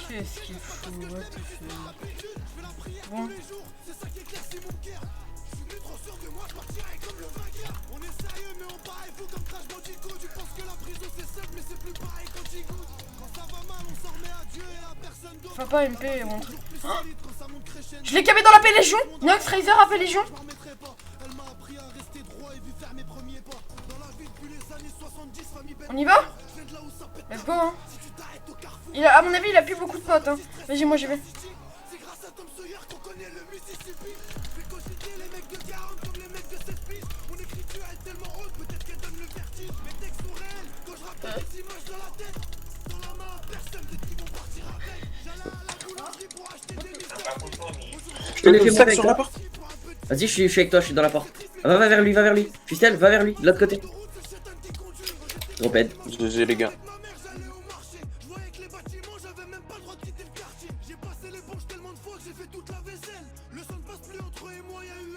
Qu'est-ce qu'il faut? Bon. Faut pas MP rentrer. Oh, je l'ai camé dans la P-Légion. Nox Razer a P-Légion. On y va? Let's go hein. Il a, à mon avis il a plus beaucoup de potes hein. Vas-y moi j'y vais. Je te l'ai fait moi sur la porte. Vas-y, je suis avec toi, je suis dans la porte. Va vers lui, va vers lui. Fistel, va vers lui, de l'autre côté. Trop bête. GG les gars.